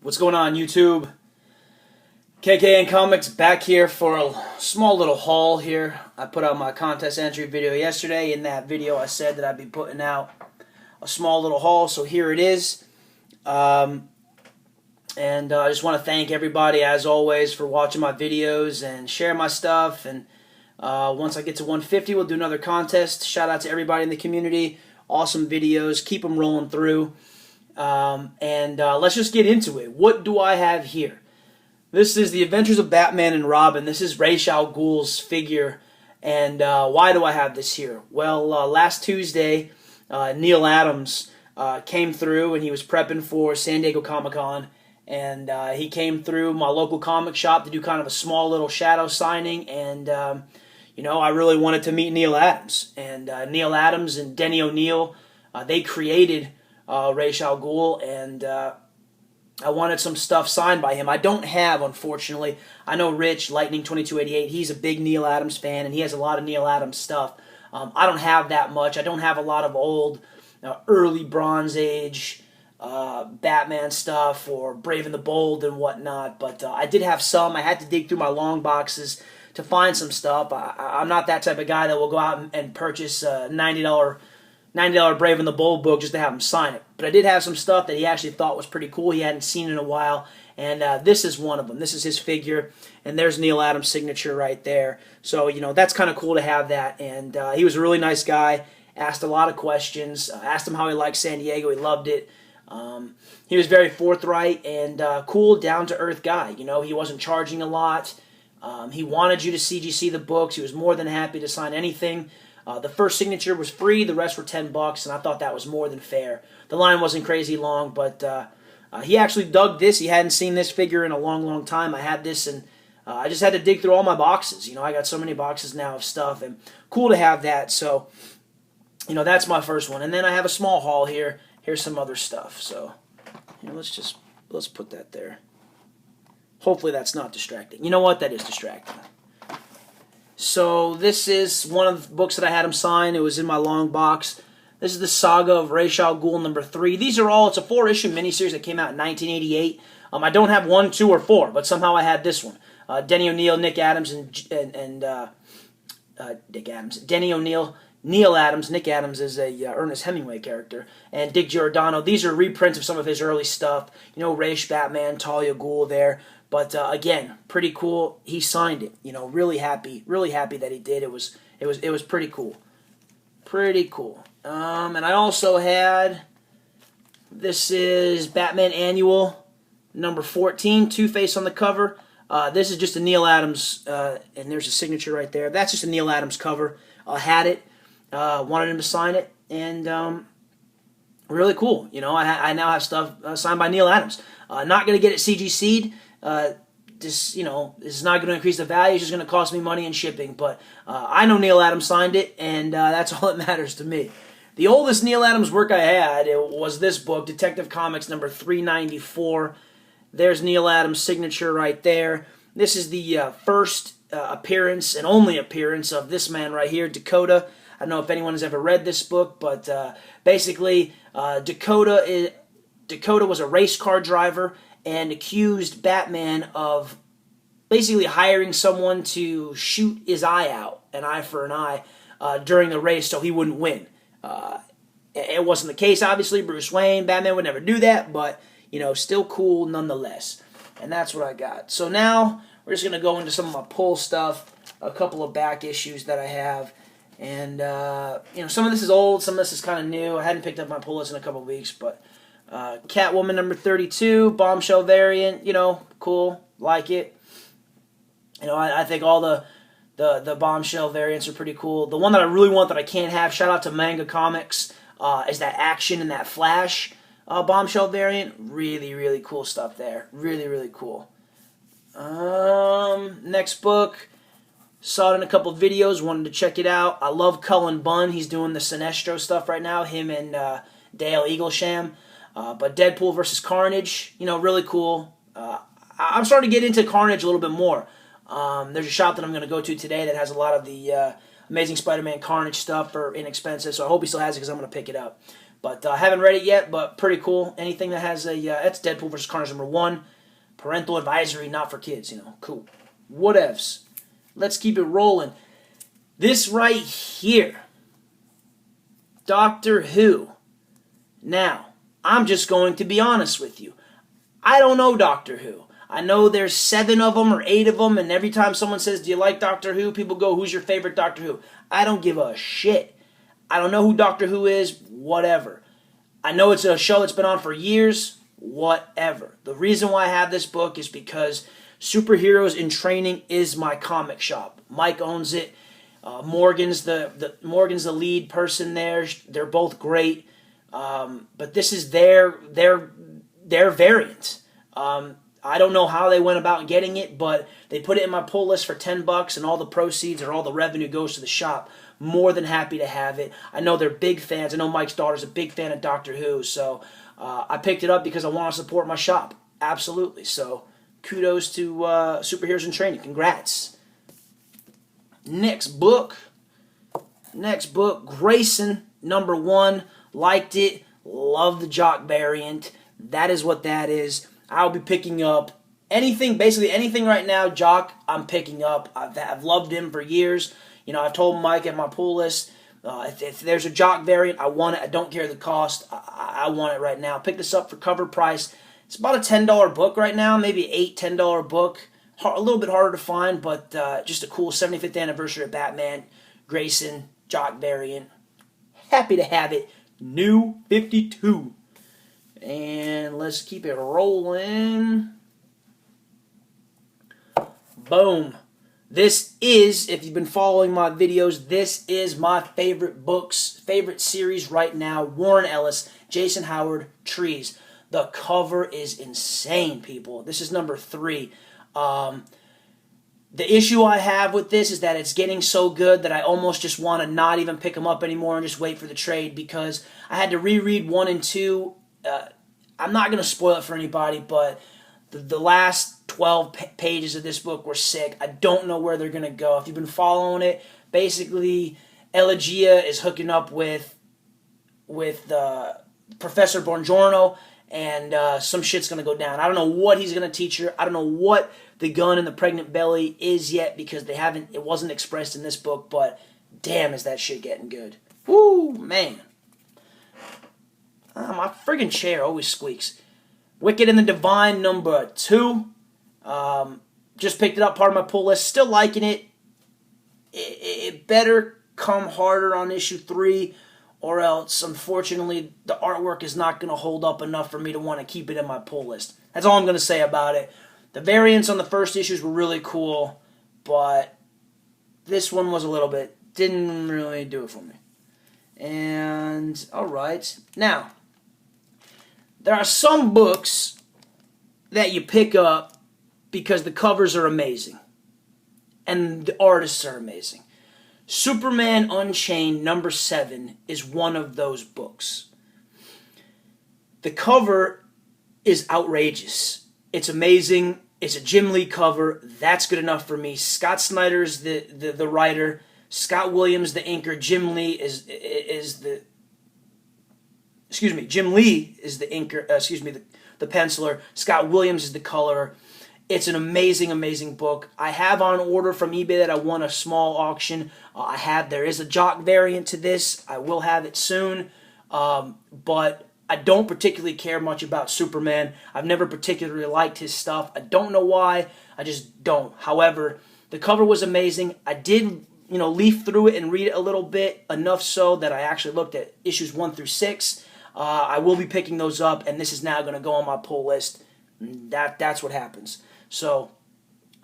What's going on, YouTube? KKN Comics back here for a small little haul here. I put out my contest entry video yesterday. In that video, I said that I'd be putting out a small little haul, so here it is. I just want to thank everybody, as always, for watching my videos and sharing my stuff. And once I get to 150, we'll do another contest. Shout out to everybody in the community. Awesome videos. Keep them rolling through. Let's just get into it. What do I have here? This is The Adventures of Batman and Robin. This is Ra's al Ghul's figure. And why do I have this here? Well, last Tuesday, Neal Adams came through, and he was prepping for San Diego Comic-Con. And he came through my local comic shop to do kind of a small little shadow signing. And, I really wanted to meet Neal Adams. And Neal Adams and Denny O'Neil, they created Ra's al Ghul, and I wanted some stuff signed by him. I don't have, unfortunately. I know Rich, Lightning2288, he's a big Neal Adams fan, and he has a lot of Neal Adams stuff. I don't have that much. I don't have a lot of old, early Bronze Age Batman stuff or Brave and the Bold and whatnot, but I did have some. I had to dig through my long boxes to find some stuff. I'm not that type of guy that will go out and purchase a $90 Brave and the Bold book just to have him sign it. But I did have some stuff that he actually thought was pretty cool. He hadn't seen in a while, and this is one of them. This is his figure, and there's Neal Adams' signature right there. So, that's kind of cool to have that, and he was a really nice guy, asked a lot of questions, asked him how he liked San Diego. He loved it. He was very forthright and cool, down-to-earth guy. He wasn't charging a lot. He wanted you to CGC the books. He was more than happy to sign anything. The first signature was free, the rest were $10, and I thought that was more than fair. The line wasn't crazy long, but he actually dug this. He hadn't seen this figure in a long, long time. I had this, and I just had to dig through all my boxes. I got so many boxes now of stuff, and cool to have that. So, that's my first one. And then I have a small haul here. Here's some other stuff. So, let's put that there. Hopefully that's not distracting. You know what? That is distracting. So this is one of the books that I had him sign. It was in my long box. This is the Saga of Ra's al Ghul #3. These are all, it's a 4-issue miniseries that came out in 1988. I don't have 1, 2, or 4, but somehow I had this one. Denny O'Neil, Nick Adams, Denny O'Neil, Neal Adams. Nick Adams is a Ernest Hemingway character, and Dick Giordano. These are reprints of some of his early stuff. Ra's Batman, Talia Ghul there. But again, pretty cool. He signed it. Really happy that he did. It was pretty cool. Pretty cool. And I also had, this is Batman Annual #14, Two-Face on the cover. This is just a Neal Adams, and there's a signature right there. That's just a Neal Adams cover. I had it, wanted him to sign it, and really cool. I now have stuff signed by Neal Adams. Not going to get it CGC'd. This is not going to increase the value. It's just going to cost me money and shipping. But I know Neal Adams signed it, and that's all that matters to me. The oldest Neal Adams work I had was this book, Detective Comics #394. There's Neal Adams' signature right there. This is the first appearance and only appearance of this man right here, Dakota. I don't know if anyone has ever read this book, but basically Dakota was a race car driver and accused Batman of basically hiring someone to shoot his eye out, an eye for an eye, during the race so he wouldn't win. It wasn't the case, obviously. Bruce Wayne, Batman would never do that, but, still cool nonetheless. And that's what I got. So now we're just going to go into some of my pull stuff, a couple of back issues that I have. And, some of this is old, some of this is kind of new. I hadn't picked up my pull list in a couple of weeks, but Catwoman #32, bombshell variant, cool, like it. I think all the bombshell variants are pretty cool. The one that I really want that I can't have, shout out to Manga Comics, is that Action and that Flash bombshell variant. Really, really cool stuff there. Really, really cool. Next book. Saw it in a couple of videos, wanted to check it out. I love Cullen Bunn. He's doing the Sinestro stuff right now, him and Dale Eaglesham. But Deadpool versus Carnage, really cool. I'm starting to get into Carnage a little bit more. There's a shop that I'm going to go to today that has a lot of the Amazing Spider-Man Carnage stuff for inexpensive, so I hope he still has it because I'm going to pick it up. But I haven't read it yet, but pretty cool. Anything that has a, that's Deadpool vs. Carnage #1. Parental advisory, not for kids, cool. Whatevs. Let's keep it rolling. This right here, Doctor Who. Now, I'm just going to be honest with you. I don't know Doctor Who. I know there's 7 of them or 8 of them, and every time someone says, do you like Doctor Who? People go, who's your favorite Doctor Who? I don't give a shit. I don't know who Doctor Who is, whatever. I know it's a show that's been on for years, whatever. The reason why I have this book is because Superheroes in Training is my comic shop. Mike owns it. Morgan's the lead person there. They're both great. But this is their variant. I don't know how they went about getting it, but they put it in my pull list for $10, and all the proceeds or all the revenue goes to the shop. More than happy to have it. I know they're big fans. I know Mike's daughter's a big fan of Doctor Who, so I picked it up because I want to support my shop. Absolutely. So kudos to Superheroes in Training. Congrats. Next book, Grayson, #1. Liked it. Love the Jock variant. That is what that is. I'll be picking up basically anything right now, Jock, I'm picking up. I've loved him for years. I've told Mike at my pull list, if there's a Jock variant, I want it. I don't care the cost. I want it right now. Pick this up for cover price. It's about a $10 book right now, maybe $8-10 book. A little bit harder to find, but just a cool 75th anniversary of Batman, Grayson, Jock variant. Happy to have it. New 52. And let's keep it rolling. Boom. This is, if you've been following my videos, this is my favorite series right now. Warren Ellis, Jason Howard, Trees. The cover is insane, people. This is #3. The issue I have with this is that it's getting so good that I almost just want to not even pick them up anymore and just wait for the trade, because I had to reread 1 and 2. I'm not going to spoil it for anybody, but the last 12 pages of this book were sick. I don't know where they're going to go. If you've been following it, basically Elegia is hooking up with Professor Buongiorno, and some shit's going to go down. I don't know what he's going to teach her. I don't know what the gun in the pregnant belly is yet, because it wasn't expressed in this book, but damn, is that shit getting good. Woo, man. My friggin' chair always squeaks. Wicked and the Divine, #2. Just picked it up, part of my pull list. Still liking it. It better come harder on issue 3, or else, unfortunately, the artwork is not going to hold up enough for me to want to keep it in my pull list. That's all I'm going to say about it. The variants on the first issues were really cool, but this one was didn't really do it for me. And, alright. Now, there are some books that you pick up because the covers are amazing and the artists are amazing. Superman Unchained #7 is one of those books. The cover is outrageous. It's amazing. It's a Jim Lee cover. That's good enough for me. Scott Snyder's the writer. Scott Williams the inker. Jim Lee is the inker. The penciler. Scott Williams is the colorer. It's an amazing, amazing book. I have on order from eBay that I won a small auction. There is a Jock variant to this. I will have it soon. But I don't particularly care much about Superman. I've never particularly liked his stuff. I don't know why. I just don't. However, the cover was amazing. I did, leaf through it and read it a little bit, enough so that I actually looked at issues 1 through 6. I will be picking those up, and this is now going to go on my pull list. That's what happens. So,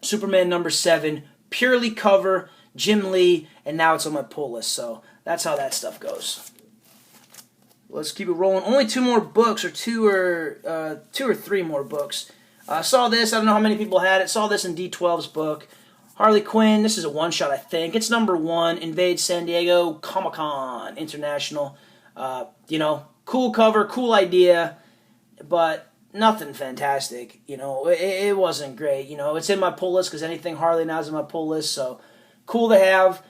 Superman #7, purely cover, Jim Lee, and now it's on my pull list. So, that's how that stuff goes. Let's keep it rolling. Only 2 more books, or 2 or 3 more books. I saw this. I don't know how many people had it. Saw this in D12's book. Harley Quinn. This is a one-shot, I think. It's #1. Invade San Diego Comic-Con International. Cool cover, cool idea, but nothing fantastic. It wasn't great. It's in my pull list because anything Harley now is in my pull list, so cool to have.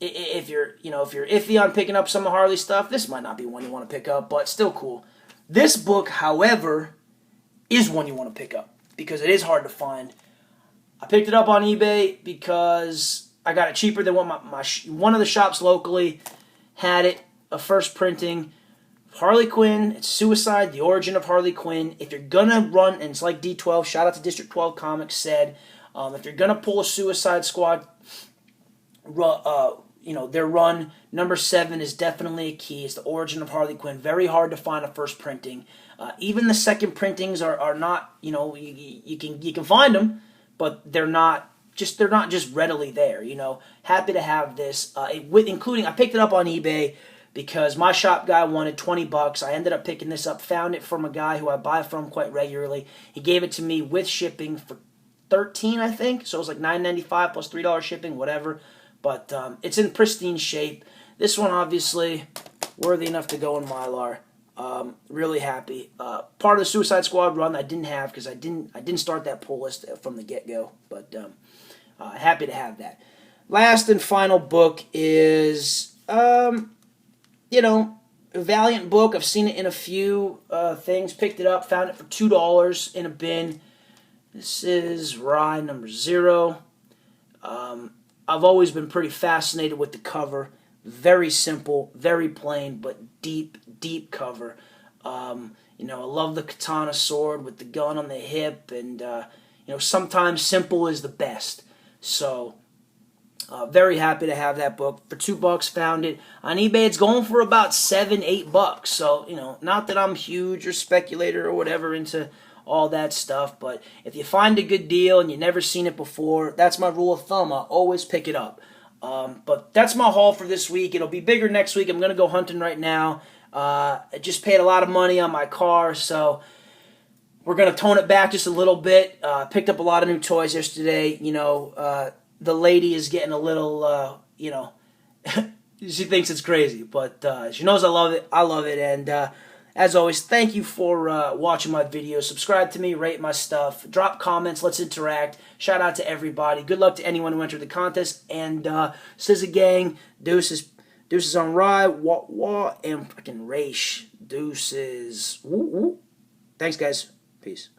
if you're iffy on picking up some of Harley stuff, this might not be one you want to pick up, but still cool. This book, however, is one you want to pick up because it is hard to find. I picked it up on eBay because I got it cheaper than what one of the shops locally had it, a first printing. Harley Quinn, it's Suicide, the origin of Harley Quinn. If you're going to run, and it's like D12, shout out to District 12 Comics said, if you're going to pull a Suicide Squad, their run, number 7 is definitely a key. It's the origin of Harley Quinn. Very hard to find a first printing. Even the second printings are not, you can find them, but they're not just readily there. Happy to have this, including I picked it up on eBay because my shop guy wanted $20. I ended up picking this up, found it from a guy who I buy from quite regularly. He gave it to me with shipping for $13, I think. So it was like $9.95 plus $3 shipping, whatever. But it's in pristine shape. This one, obviously, worthy enough to go in Mylar. Really happy. Part of the Suicide Squad run I didn't have because I didn't start that pull list from the get-go. But happy to have that. Last and final book is, a Valiant book. I've seen it in a few things. Picked it up, found it for $2 in a bin. This is Rye number 0. I've always been pretty fascinated with the cover. Very simple, very plain, but deep, deep cover. I love the katana sword with the gun on the hip, and sometimes simple is the best. So, very happy to have that book for $2. Found it on eBay. It's going for about $7-8. So, not that I'm huge or speculator or whatever into all that stuff, but if you find a good deal and you've never seen it before, that's my rule of thumb. I always pick it up. But that's my haul for this week. It'll be bigger next week. I'm going to go hunting right now. I just paid a lot of money on my car, so we're going to tone it back just a little bit. Picked up a lot of new toys yesterday. The lady is getting a little, she thinks it's crazy, but she knows I love it. I love it, and as always, thank you for watching my videos. Subscribe to me, rate my stuff, drop comments, let's interact. Shout out to everybody. Good luck to anyone who entered the contest. And Scissor Gang, deuces on Rye, wah, and fucking Raish. Deuces. Woo, woo. Thanks, guys. Peace.